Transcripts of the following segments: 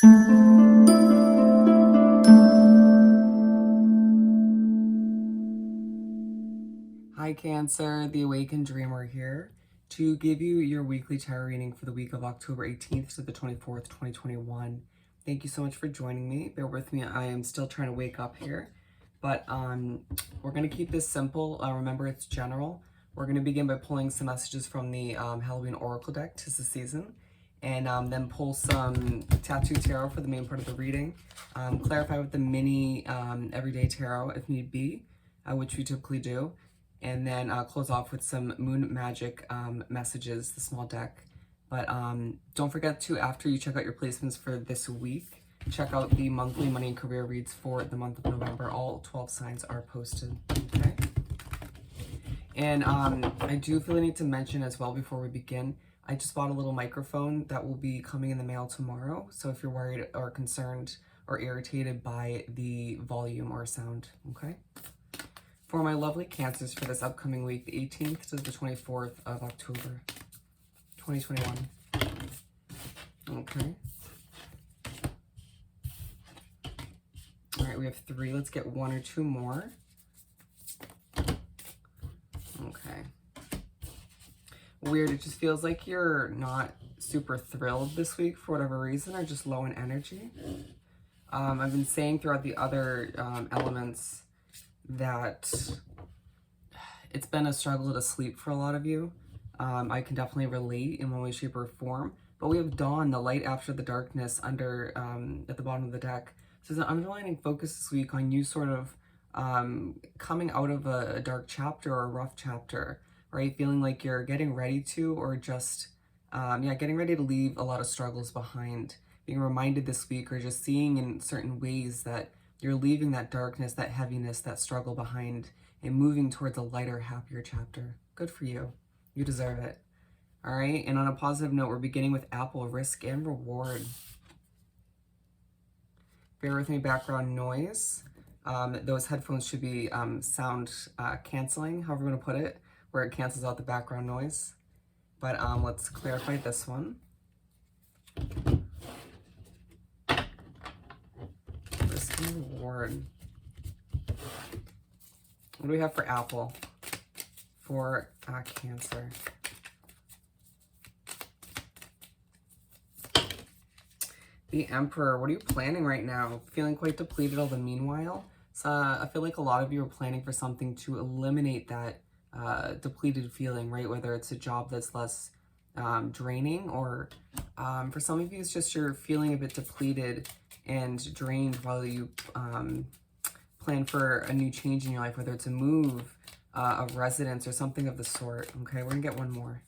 Hi Cancer, the Awakened Dreamer here to give you your weekly tarot reading for the week of October 18th to the 24th, 2021. Thank you so much for joining me. Bear with me, I am still trying to wake up here, but we're going to keep this simple. Remember, it's general. We're going to begin by pulling some messages from the Halloween Oracle deck, 'tis the season, and then pull some Tattoo Tarot for the main part of the reading. Clarify with the mini Everyday Tarot if need be, which we typically do. And then close off with some Moon Magic messages, the small deck. But don't forget to, after you check out your placements for this week, check out the monthly money and career reads for the month of November. All 12 signs are posted, okay? And I do feel I need to mention as well before we begin, I just bought a little microphone that will be coming in the mail tomorrow. So if you're worried or concerned or irritated by the volume or sound, okay? For my lovely Cancers for this upcoming week, the 18th to the 24th of October, 2021. Okay. All right, we have 3. Let's get 1 or 2 more. Okay. Weird, it just feels like you're not super thrilled this week for whatever reason, or just low in energy. I've been saying throughout the other elements that it's been a struggle to sleep for a lot of you. I can definitely relate in one way, shape, or form. But we have dawn, the light after the darkness, under at the bottom of the deck. So there's an underlining focus this week on you sort of coming out of a dark chapter or a rough chapter, right? Feeling like you're getting ready to, or just, getting ready to leave a lot of struggles behind. Being reminded this week, or just seeing in certain ways that you're leaving that darkness, that heaviness, that struggle behind, and moving towards a lighter, happier chapter. Good for you. You deserve it. All right. And on a positive note, we're beginning with Apple, risk and reward. Bear with me, background noise. Those headphones should be sound canceling, however you want to put it, where it cancels out the background noise. But let's clarify this one. Risk and reward. What do we have for Apple? For Cancer. The Emperor, what are you planning right now? Feeling quite depleted all the meanwhile? So I feel like a lot of you are planning for something to eliminate that depleted feeling, right? Whether it's a job that's less draining, or for some of you, it's just you're feeling a bit depleted and drained while you plan for a new change in your life, whether it's a move, a residence, or something of the sort. Okay, we're gonna get one more.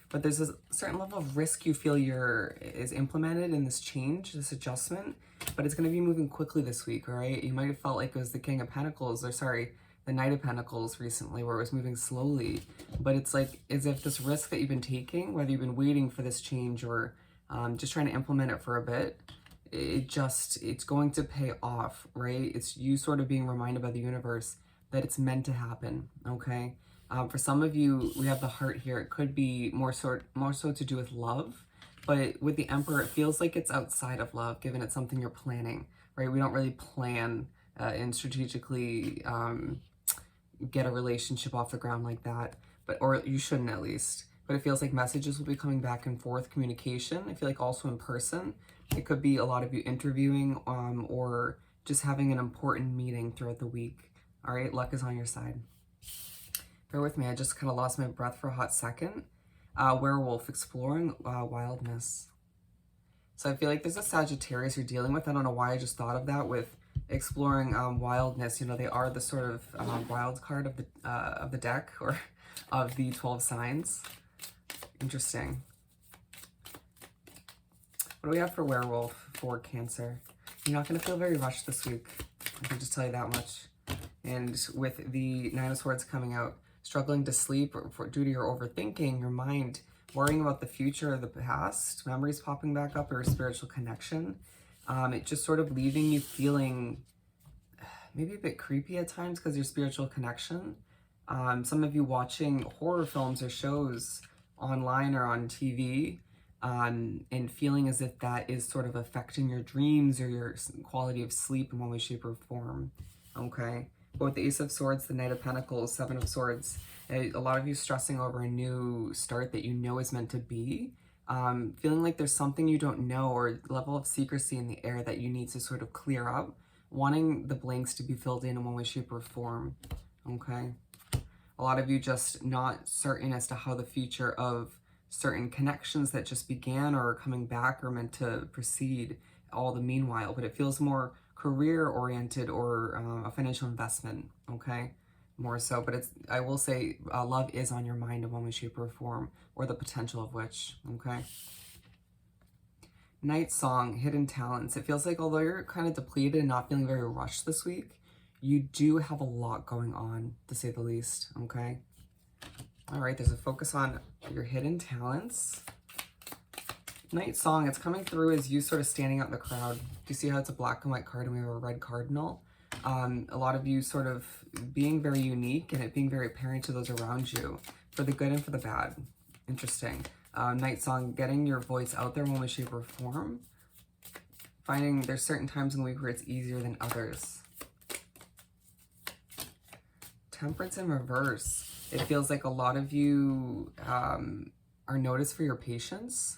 But there's a certain level of risk you feel is implemented in this change, this adjustment, but it's going to be moving quickly this week, all right? You might have felt like it was the King of Pentacles, or sorry, the Knight of Pentacles recently, where it was moving slowly. But it's like as if this risk that you've been taking, whether you've been waiting for this change or just trying to implement it for a bit, it's going to pay off, right? It's you sort of being reminded by the universe that it's meant to happen, okay? For some of you, we have the heart here. It could be more so to do with love, but with the Emperor, it feels like it's outside of love, given it's something you're planning, right? We don't really plan and strategically get a relationship off the ground like that, or you shouldn't at least. But it feels like messages will be coming back and forth, communication. I feel like also in person. It could be a lot of you interviewing or just having an important meeting throughout the week. All right, luck is on your side. Bear with me, I just kind of lost my breath for a hot second. Werewolf, exploring wildness. So I feel like there's a Sagittarius you're dealing with. I don't know why I just thought of that with exploring wildness. You know, they are the sort of wild card of the deck, or of the 12 signs. Interesting. What do we have for werewolf for Cancer? You're not going to feel very rushed this week. I can just tell you that much. And with the Nine of Swords coming out, struggling to sleep due to your overthinking, your mind worrying about the future or the past, memories popping back up, or a spiritual connection. It just sort of leaving you feeling maybe a bit creepy at times because your spiritual connection. Some of you watching horror films or shows online or on TV, and feeling as if that is sort of affecting your dreams or your quality of sleep in one way, shape, or form. Okay. But with the Ace of Swords, the Knight of Pentacles, Seven of Swords, a lot of you stressing over a new start that you know is meant to be. Feeling like there's something you don't know or level of secrecy in the air that you need to sort of clear up. Wanting the blanks to be filled in one way, shape, or form. Okay. A lot of you just not certain as to how the future of certain connections that just began or are coming back are meant to proceed all the meanwhile, but it feels more career oriented or a financial investment, okay? More so, but it's, I will say love is on your mind in one way, shape, or form, or the potential of which, okay? Night Song, Hidden Talents. It feels like although you're kind of depleted and not feeling very rushed this week, you do have a lot going on, to say the least, okay? All right, there's a focus on your hidden talents. Night Song, it's coming through as you sort of standing out in the crowd. Do you see how it's a black and white card and we have a red cardinal? A lot of you sort of being very unique and it being very apparent to those around you, for the good and for the bad. Interesting. Night Song, getting your voice out there in one way, shape, or form. Finding there's certain times in the week where it's easier than others. Temperance in reverse. It feels like a lot of you are noticed for your patience.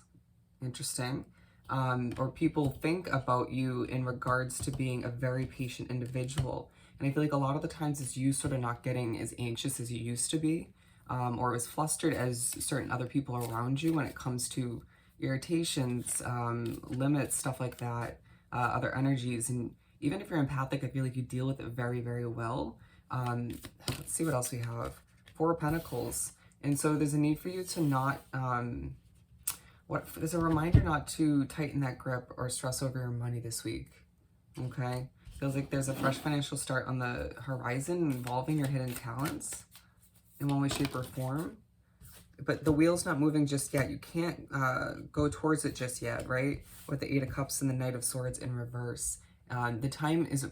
Interesting. Or people think about you in regards to being a very patient individual. And I feel like a lot of the times it's you sort of not getting as anxious as you used to be, or as flustered as certain other people around you when it comes to irritations, limits, stuff like that, other energies. And even if you're empathic, I feel like you deal with it very, very well. Let's see what else we have. Four of Pentacles. And so there's a need for you to not, there's a reminder not to tighten that grip or stress over your money this week, okay? Feels like there's a fresh financial start on the horizon involving your hidden talents in one way, shape, or form. But the wheel's not moving just yet. You can't go towards it just yet, right? With the Eight of Cups and the Knight of Swords in reverse. The time is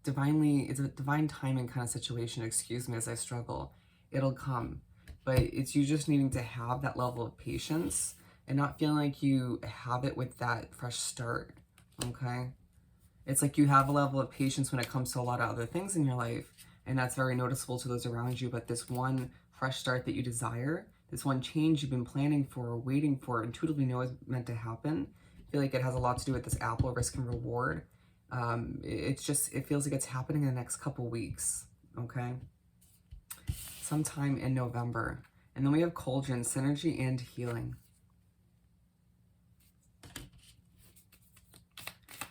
it's a divine timing kind of situation, excuse me, as I struggle. It'll come. But it's you just needing to have that level of patience and not feeling like you have it with that fresh start, okay? It's like you have a level of patience when it comes to a lot of other things in your life, and that's very noticeable to those around you, but this one fresh start that you desire, this one change you've been planning for, waiting for, intuitively know is meant to happen. I feel like it has a lot to do with this apple, risk and reward. It feels like it's happening in the next couple weeks, okay? Sometime in November. And then we have Cauldron, Synergy and Healing.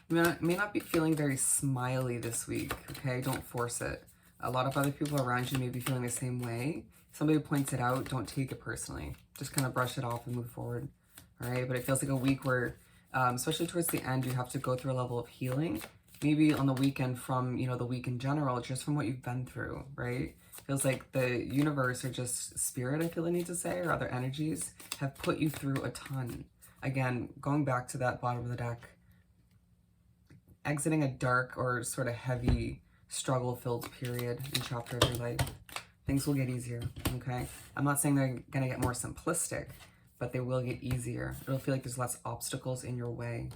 You may not be feeling very smiley this week, okay? Don't force it. A lot of other people around you may be feeling the same way. Somebody points it out, don't take it personally. Just kind of brush it off and move forward, all right? But it feels like a week where, especially towards the end, you have to go through a level of healing. Maybe on the weekend from, the week in general, just from what you've been through, right? Feels like the universe or just spirit, I feel I need to say, or other energies have put you through a ton. Again, going back to that bottom of the deck, exiting a dark or sort of heavy struggle-filled period and chapter of your life. Things will get easier, okay? I'm not saying they're gonna get more simplistic, but they will get easier. It'll feel like there's less obstacles in your way,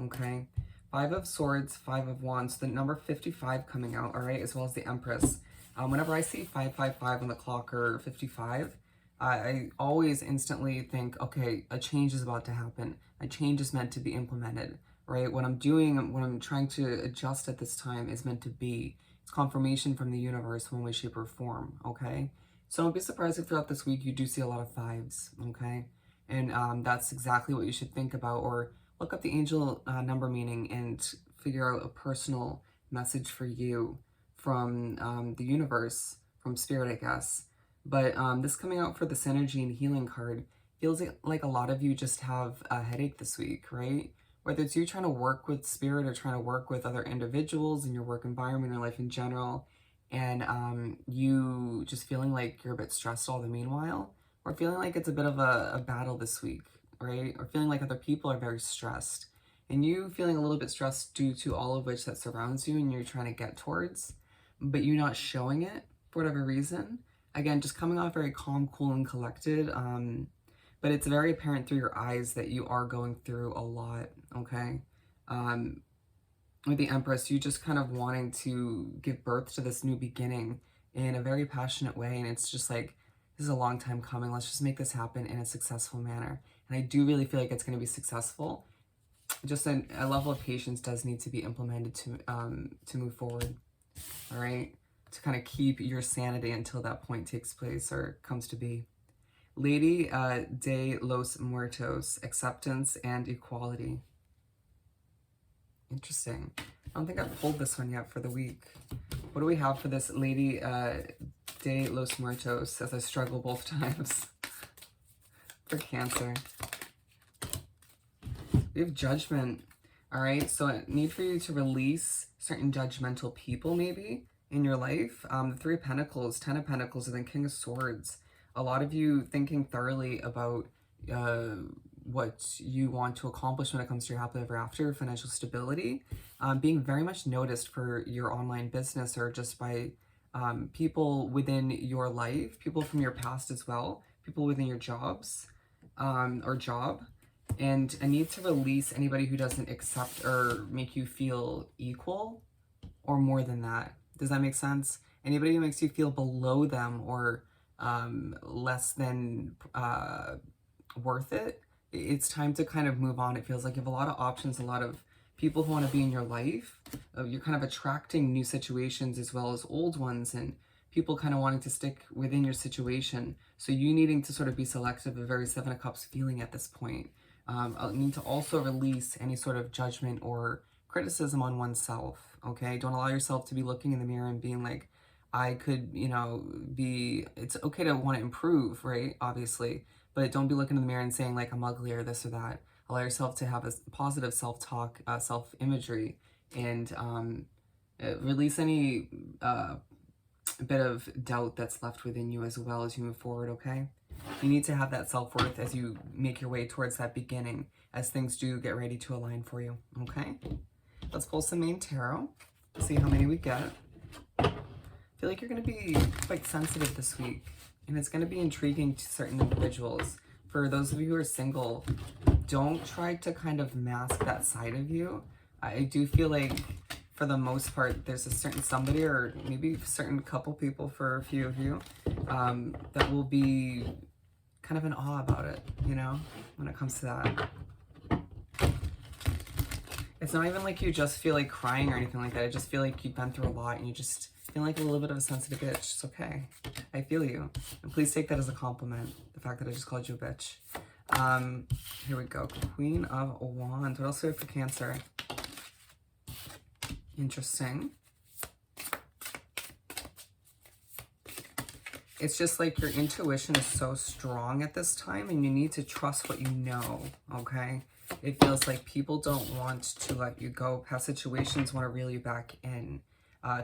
okay? Five of Swords, Five of Wands, the number 55 coming out, all right, as well as the Empress. Whenever I see 555 on the clock or 55, I always instantly think, okay, a change is about to happen. A change is meant to be implemented, right? What I'm doing, what I'm trying to adjust at this time is meant to be. It's confirmation from the universe, one way, shape, or form, okay? So don't be surprised if throughout this week you do see a lot of fives, okay? And that's exactly what you should think about, or look up the angel number meaning and figure out a personal message for you from the universe, from spirit, I guess. But this coming out for the Synergy and Healing card feels like a lot of you just have a headache this week, right? Whether it's you trying to work with spirit or trying to work with other individuals in your work environment or life in general, and you just feeling like you're a bit stressed all the meanwhile, or feeling like it's a bit of a battle this week, right? Or feeling like other people are very stressed, and you feeling a little bit stressed due to all of which that surrounds you and you're trying to get towards, but you not showing it for whatever reason. Again, just coming off very calm, cool, and collected. but it's very apparent through your eyes that you are going through a lot, okay? With the Empress, you just kind of wanting to give birth to this new beginning in a very passionate way, and it's just like, this is a long time coming. Let's just make this happen in a successful manner. And I do really feel like it's going to be successful. Just a level of patience does need to be implemented to move forward. All right, to kind of keep your sanity until that point takes place or comes to be. Lady de los Muertos, acceptance and equality. Interesting. I don't think I've pulled this one yet for the week. What do we have for this Lady de los Muertos as I struggle both times? For Cancer. We have Judgment. All right, so a need for you to release certain judgmental people maybe in your life. The Three of Pentacles, Ten of Pentacles, and then King of Swords. A lot of you thinking thoroughly about what you want to accomplish when it comes to your happily ever after, financial stability, being very much noticed for your online business or just by people within your life, people from your past as well, people within your jobs or job, and a need to release anybody who doesn't accept or make you feel equal or more than that. Does that make sense? Anybody who makes you feel below them or less than worth it, it's time to kind of move on. It feels like you have a lot of options, a lot of people who want to be in your life. You're kind of attracting new situations as well as old ones, and people kind of wanting to stick within your situation. So you needing to sort of be selective, a very Seven of Cups feeling at this point. I need to also release any sort of judgment or criticism on oneself, okay? Don't allow yourself to be looking in the mirror and being like, I could, you know, it's okay to want to improve, right? Obviously, but don't be looking in the mirror and saying like, I'm ugly or this or that. Allow yourself to have a positive self-talk, self-imagery, and release any bit of doubt that's left within you as well as you move forward, okay? You need to have that self-worth as you make your way towards that beginning, as things do get ready to align for you, okay? Let's pull some main tarot, see how many we get. I feel like you're going to be quite sensitive this week, and it's going to be intriguing to certain individuals. For those of you who are single, don't try to kind of mask that side of you. I do feel like, for the most part, there's a certain somebody, or maybe a certain couple people for a few of you, that will be kind of in awe about it, you know, when it comes to that. It's not even like you just feel like crying or anything like that. I just feel like you've been through a lot and you just feel like a little bit of a sensitive bitch. It's okay. I feel you. And please take that as a compliment, the fact that I just called you a bitch. Here we go. Queen of Wands. What else do we have for Cancer? Interesting. It's just like your intuition is so strong at this time and you need to trust what you know, okay? It feels like people don't want to let you go. Past situations want to reel you back in.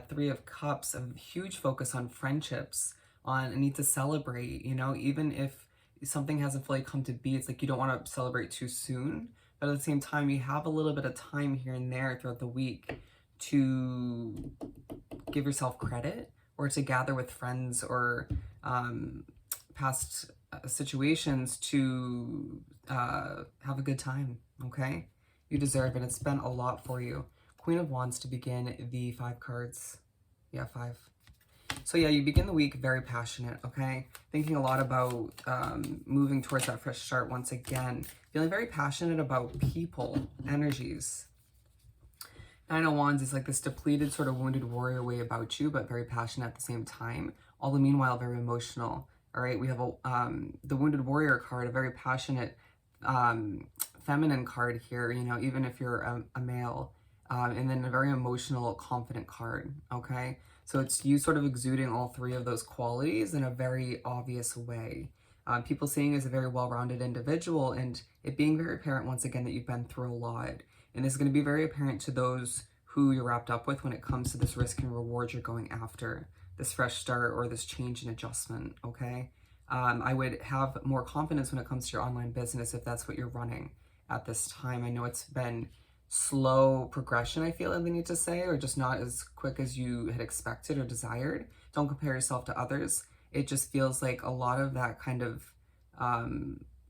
Three of Cups, a huge focus on friendships, on a need to celebrate, you know, even if something hasn't fully come to be, it's like you don't want to celebrate too soon. But at the same time, you have a little bit of time here and there throughout the week to give yourself credit or to gather with friends or past situations to have a good time, okay? You deserve it. It's been a lot for you. Queen of Wands to begin the 5 cards. Yeah, 5. So yeah, you begin the week very passionate, okay? Thinking a lot about moving towards that fresh start once again. Feeling very passionate about people, energies. Nine of Wands is like this depleted sort of wounded warrior way about you, but very passionate at the same time. All the meanwhile, very emotional. All right, we have the wounded warrior card, a very passionate feminine card here, you know, even if you're a male. And then a very emotional, confident card, okay? So it's you sort of exuding all 3 of those qualities in a very obvious way. People seeing you as a very well-rounded individual, and it being very apparent once again that you've been through a lot. And this is going to be very apparent to those who you're wrapped up with when it comes to this risk and reward you're going after, this fresh start or this change and adjustment, okay? I would have more confidence when it comes to your online business if that's what you're running at this time. I know it's been slow progression, I feel like they need to say, or just not as quick as you had expected or desired. Don't compare yourself to others. It just feels like a lot of that kind of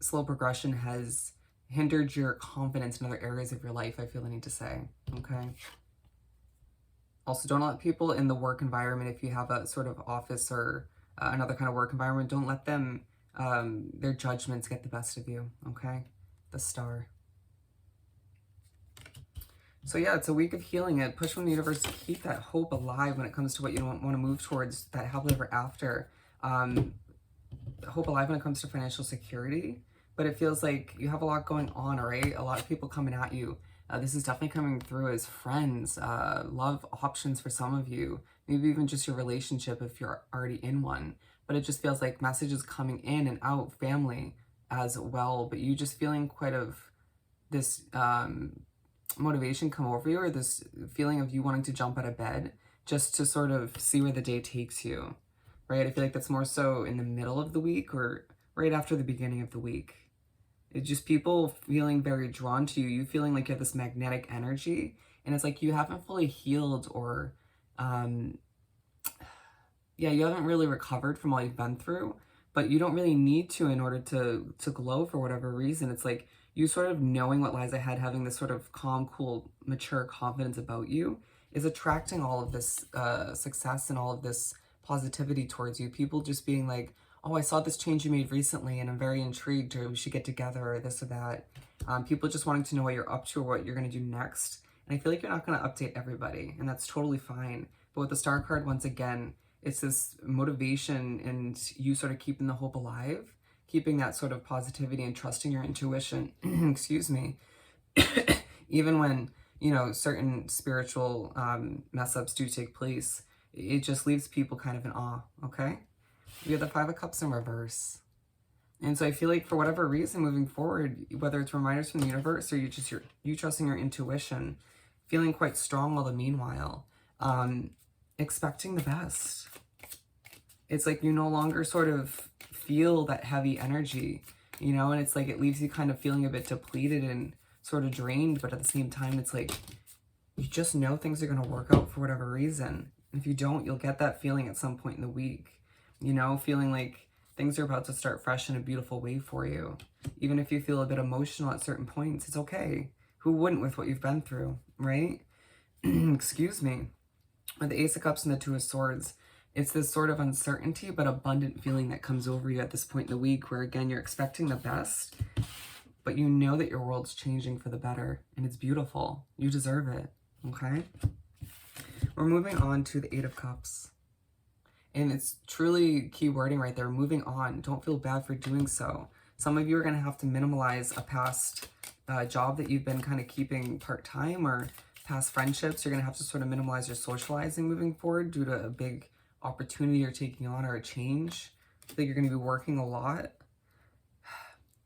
slow progression has hindered your confidence in other areas of your life, I feel the need to say, okay? Also, don't let people in the work environment, if you have a sort of office or another kind of work environment, don't let them, their judgments get the best of you, okay? The Star. So yeah, it's a week of healing. It push from the universe to keep that hope alive when it comes to what you want to move towards, that happily ever after. Hope alive when it comes to financial security, but it feels like you have a lot going on, all right? A lot of people coming at you. This is definitely coming through as friends, love options for some of you, maybe even just your relationship if you're already in one. But it just feels like messages coming in and out, family as well, but you just feeling quite of this motivation come over you, or this feeling of you wanting to jump out of bed just to sort of see where the day takes you, right? I feel like that's more so in the middle of the week or right after the beginning of the week. It's just people feeling very drawn to you, you feeling like you have this magnetic energy, and it's like you haven't fully healed or, yeah, you haven't really recovered from all you've been through, but you don't really need to in order to glow for whatever reason. It's like you sort of knowing what lies ahead, having this sort of calm, cool, mature confidence about you is attracting all of this success and all of this positivity towards you. People just being like, oh, I saw this change you made recently and I'm very intrigued, or we should get together, or this or that. People just wanting to know what you're up to or what you're going to do next. And I feel like you're not going to update everybody, and that's totally fine. But with the Star card, once again, it's this motivation and you sort of keeping the hope alive, keeping that sort of positivity and trusting your intuition, excuse me, even when, you know, certain spiritual mess ups do take place, it just leaves people kind of in awe, okay? We have the Five of Cups in reverse. And so I feel like for whatever reason moving forward, whether it's reminders from the universe or you trusting your intuition, feeling quite strong all the meanwhile, expecting the best. It's like you no longer sort of feel that heavy energy, you know, and it's like it leaves you kind of feeling a bit depleted and sort of drained, but at the same time, it's like you just know things are going to work out for whatever reason. And if you don't, you'll get that feeling at some point in the week, you know, feeling like things are about to start fresh in a beautiful way for you. Even if you feel a bit emotional at certain points, it's okay. Who wouldn't with what you've been through, right? Excuse me. With the Ace of Cups and the Two of Swords, it's this sort of uncertainty but abundant feeling that comes over you at this point in the week where, again, you're expecting the best, but you know that your world's changing for the better, and it's beautiful. You deserve it, okay? We're moving on to the Eight of Cups. And it's truly key wording right there, moving on. Don't feel bad for doing so. Some of you are going to have to minimalize a past job that you've been kind of keeping part-time, or past friendships. You're going to have to sort of minimalize your socializing moving forward due to a big opportunity you're taking on or a change. I think you're going to be working a lot.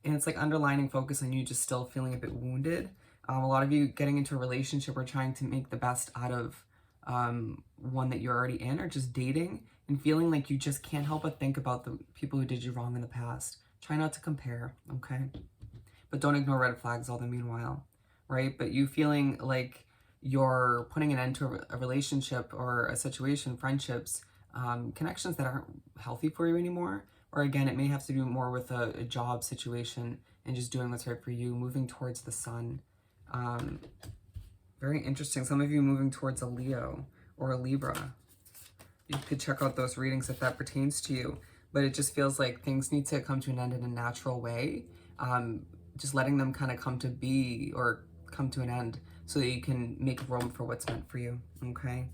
And it's like underlining focus on you just still feeling a bit wounded. A lot of you getting into a relationship or trying to make the best out of one that you're already in, or just dating and feeling like you just can't help but think about the people who did you wrong in the past. Try not to compare, okay? But don't ignore red flags all the meanwhile, right? But you feeling like you're putting an end to a relationship or a situation, friendships, connections that aren't healthy for you anymore. Or again, it may have to do more with a job situation and just doing what's right for you, moving towards the sun. Very interesting. Some of you moving towards a Leo or a Libra. You could check out those readings if that pertains to you. But it just feels like things need to come to an end in a natural way. Just letting them kind of come to be or come to an end so that you can make room for what's meant for you, okay?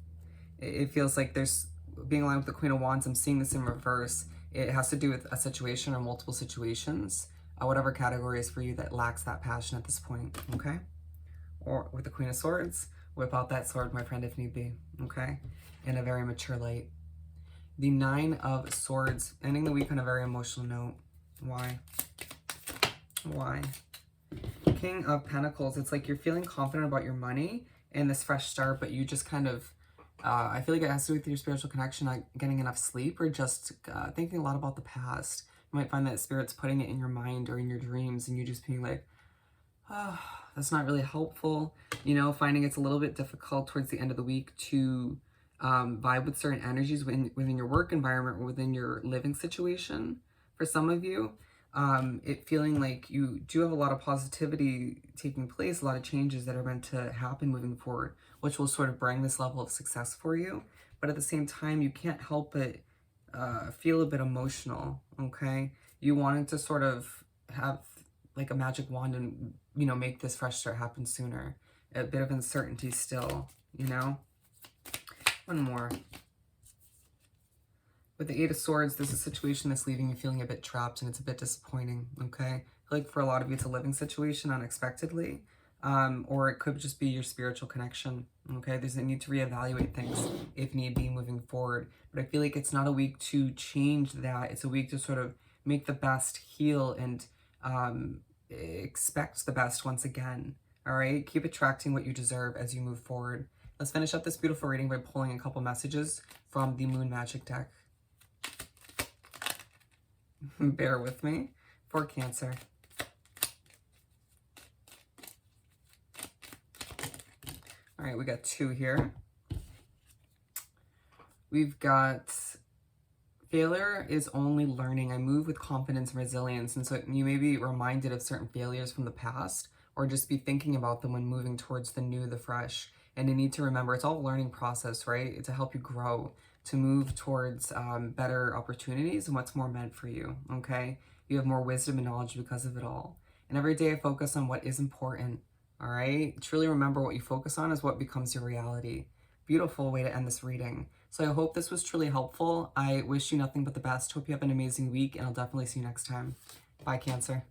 It feels like there's, being aligned with the Queen of Wands, I'm seeing this in reverse. It has to do with a situation or multiple situations, whatever category is for you that lacks that passion at this point, okay? Or with the Queen of Swords, whip out that sword, my friend, if need be, okay? In a very mature light. The Nine of Swords, ending the week on a very emotional note. Why? Why? King of Pentacles, it's like you're feeling confident about your money and this fresh start, but you just kind of, I feel like it has to do with your spiritual connection, not getting enough sleep, or just thinking a lot about the past. You might find that Spirit's putting it in your mind or in your dreams, and you just being like, oh, that's not really helpful. You know, finding it's a little bit difficult towards the end of the week to vibe with certain energies within your work environment or within your living situation for some of you. it feeling like you do have a lot of positivity taking place, a lot of changes that are meant to happen moving forward, which will sort of bring this level of success for you. But at the same time, you can't help but feel a bit emotional, okay? You wanted to sort of have like a magic wand and, you know, make this fresh start happen sooner. A bit of uncertainty still, you know? One more. With the Eight of Swords, there's a situation that's leaving you feeling a bit trapped, and it's a bit disappointing, okay? I feel like for a lot of you, it's a living situation unexpectedly, or it could just be your spiritual connection, okay? There's a need to reevaluate things if need be moving forward. But I feel like it's not a week to change that. It's a week to sort of make the best, heal, and expect the best once again, all right? Keep attracting what you deserve as you move forward. Let's finish up this beautiful reading by pulling a couple messages from the Moon Magic deck. Bear with me for Cancer. All right, we got 2 here. We've got failure is only learning. I move with confidence and resilience. And so you may be reminded of certain failures from the past, or just be thinking about them when moving towards the new, the fresh. And you need to remember it's all a learning process, right? To help you grow, to move towards better opportunities and what's more meant for you, okay? You have more wisdom and knowledge because of it all. And every day I focus on what is important, all right? Truly remember what you focus on is what becomes your reality. Beautiful way to end this reading. So I hope this was truly helpful. I wish you nothing but the best. Hope you have an amazing week, and I'll definitely see you next time. Bye, Cancer.